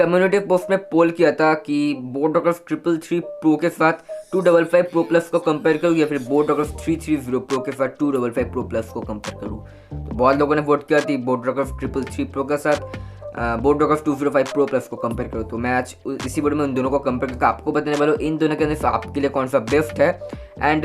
Community post में पोल किया था कि बोट रॉकर्स 333 प्रो के साथ 255 प्रो प्लस को कंपेयर करूँ या फिर बोट रॉकर्स 330 प्रो के साथ 255 प्रो प्लस को कंपेयर करूँ। तो बहुत लोगों ने वोट किया थी बोट रॉकर्स 333 प्रो के साथ बोट रॉकर्स 205 प्रो प्लस को कंपेयर करो। तो मैं आज इसी वीडियो में उन दोनों को कंपेयर करके आपको बताने वाला हूँ इन दोनों के अंदर से आपके लिए कौन सा बेस्ट है एंड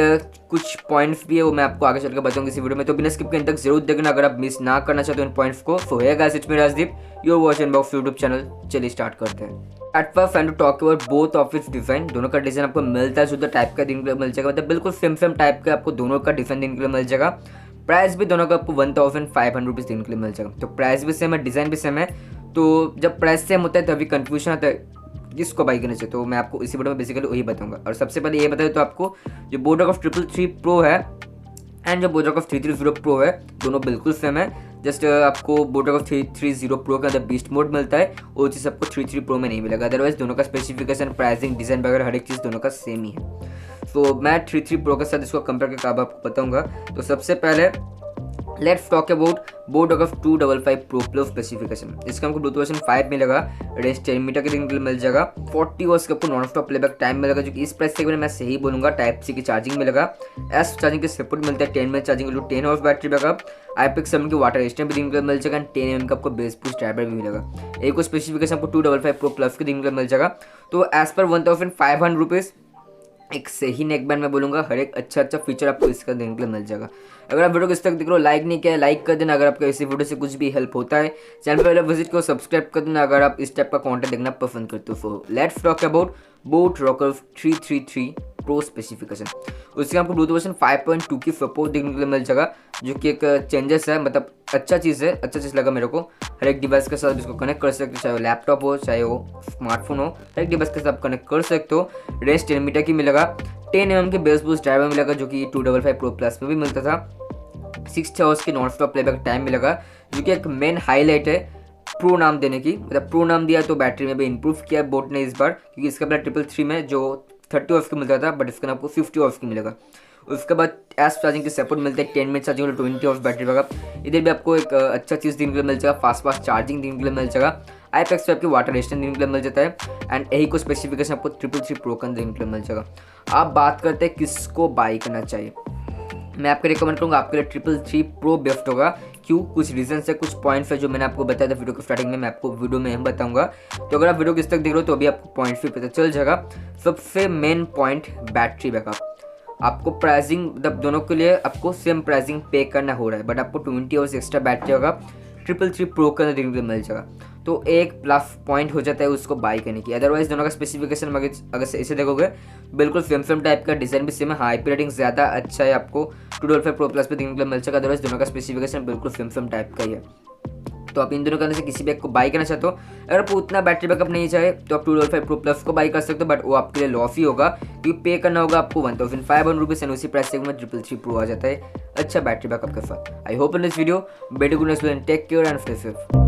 कुछ पॉइंट्स भी है वो मैं आपको आगे चल के बताऊंगा इसी वीडियो में। तो बिना स्किप के अंत तक जरूर देखना अगर आप मिस ना करना चाहते हो इन पॉइंट्स को। So hey guys, it's me Rajdeep, your watch unbox YouTube channel. चलिए स्टार्ट करते हैं। At first and to talk about both of its design. दोनों का डिजाइन आपको मिलता है जुदा टाइप का देखने के लिए मिल जाएगा, मतलब बिल्कुल सेम टाइप का आपको दोनों का डिजाइन देखने के लिए मिल जाएगा। प्राइस भी दोनों का आपको 1500 रुपीज़ देखने के लिए मिल जाएगा। तो प्राइस भी सेम है, डिज़ाइन भी सेम है। तो जब प्राइस सेम होता है तभी कंफ्यूजन आता है किसको बाई करना चाहिए। तो मैं आपको इसी वीडियो में बेसिकली वही बताऊंगा। और सबसे पहले ये बताऊँ तो आपको जो बोट रॉकर्स 333 प्रो है एंड जो बोट रॉकर्स 330 प्रो है दोनों बिल्कुल सेम है। जस्ट आपको बोट रॉकर्स 330 प्रो के अंदर बीस्ट मोड मिलता है, वो चीज़ आपको 33 प्रो में नहीं मिलेगा। अदरवाइज दोनों का स्पेसिफिकेशन, प्राइसिंग, डिज़ाइन वगैरह हर एक चीज़ दोनों का सेम ही है। तो मैं 33 प्रो के साथ इसको कंपेयर करके अब आपको बताऊंगा। तो सबसे पहले let's talk about boAt Rockerz 255 pro plus specification. इसका हमको ब्लूटूथ वर्जन 5 मिलेगा, रेंज 10 मीटर के दिन मिल जाएगा। 40 वॉट्स का आपको नॉन स्टॉप प्लेबैक टाइम मिलेगा, जो कि इस प्राइस सेगमेंट में मैं सही बोलूंगा। टाइप सी की चार्जिंग मिलेगा, एस चार्जिंग के सपोर्ट मिलता है। 10 minute charging 10 hours battery backup, IPX7 की वाटर रेजिस्टेंस भी दिन के मिल जाएगा। 10 mm का आपको बेस बूस्ट ड्राइवर भी मिलेगा। एक स्पेसिफिकेशन आपको 255 प्रो प्लस के दिन के मिल जाएगा। तो एज पर 1500 रुपीज़ एक सही नेकबैंड में बोलूँगा, हर एक अच्छा फीचर आपको इसका देखने के लिए मिल जाएगा। अगर आप वीडियो को इस तक देख रहे हो, लाइक नहीं किया है लाइक कर देना अगर आपको इसी वीडियो से कुछ भी हेल्प होता है। चैनल पर पहले विजिट करो, सब्सक्राइब कर देना अगर आप इस टाइप का कंटेंट देखना पसंद करते हो। So let's talk about boAt Rockerz 333 pro specification. उसके आपको ब्लूटूथ वर्जन 5.2 की सपोर्ट देखने के लिए मिल जाएगा, जो कि एक चेंजेस है, मतलब अच्छा चीज़ है, अच्छा चीज़ लगा मेरे को। हर एक डिवाइस के साथ इसको कनेक्ट कर सकते हो, चाहे वो लैपटॉप हो चाहे वो स्मार्टफोन हो, हर एक डिवाइस के साथ कनेक्ट कर सकते हो। रेंज 10 मीटर की मिलेगा। 10 mm के बेस बूस्ट ड्राइवर मिलेगा, जो कि 255 प्रो प्लस में भी मिलता था। 6 आवर्स की नॉन स्टॉप प्लेबैक टाइम मिलेगा, जो कि एक मेन हाईलाइट है प्रो नाम देने की। मतलब प्रो नाम दिया तो बैटरी में भी इंप्रूव किया बोट ने इस बार, क्योंकि इसका पहले 333 में जो 30 आवर्स का मिलता था, बट इसका आपको 50 आवर्स की मिलेगा। उसके बाद एस चार्जिंग की सपोर्ट मिलता है। 10 minute charging 20 hours battery backup. इधर भी आपको एक अच्छा चीज़ देखने के लिए मिल जाएगा, फास्ट चार्जिंग देखने के लिए मिल जाएगा। IPX7 की वाटर रेजिस्टेंस देखने के लिए मिल जाता है। एंड यही को स्पेसिफिकेशन आपको 333 प्रो का देखने के लिए मिल जाएगा। आप बात करते हैं किसको बाई करना चाहिए, मैं आपको रिकमेंड करूँगा आपके लिए 333 प्रो बेस्ट होगा। क्यों? कुछ रीजन है, कुछ पॉइंट्स है जो मैंने आपको बताया था वीडियो के स्टार्टिंग में, मैं आपको वीडियो में बताऊंगा। तो अगर आप वीडियो किस तक देख रहे हो तो अभी आपको पॉइंट्स भी पता चल जाएगा। सबसे मेन पॉइंट बैटरी बैकअप। आपको प्राइसिंग, मतलब दोनों के लिए आपको सेम प्राइसिंग पे करना हो रहा है, बट आपको 20 आवर्स एक्स्ट्रा बैटरी होगा 333 प्रो के अंदर मिल जाएगा। तो एक प्लस पॉइंट हो जाता है उसको बाई करने की। अदरवाइज दोनों का स्पेसिफिकेशन अगर इसे देखोगे बिल्कुल सेम टाइप का, डिज़ाइन भी सेम है। हाँ, IP रेटिंग ज़्यादा अच्छा है, आपको 255 प्रो प्लस पे देखने के लिए मिल जाएगा। अदरवाइज दोनों का स्पेसिफिकेशन बिल्कुल सेम टाइप का ही है। तो आप इन दोनों के अंदर से किसी भी एक को बाई करना चाहते हो। अगर आपको उतना बैटरी बैकअप नहीं चाहिए तो आप 255 प्रो प्लस को बाई कर सकते हो, बट वो आपके लिए लॉस ही होगा, क्योंकि पे करना होगा आपको 1500 रुपीज़ एंड उसी प्राइस में 333 प्रो आ जाता है अच्छा बैटरी बैकअप के साथ। I hope in this video better goodness, take care and stay safe.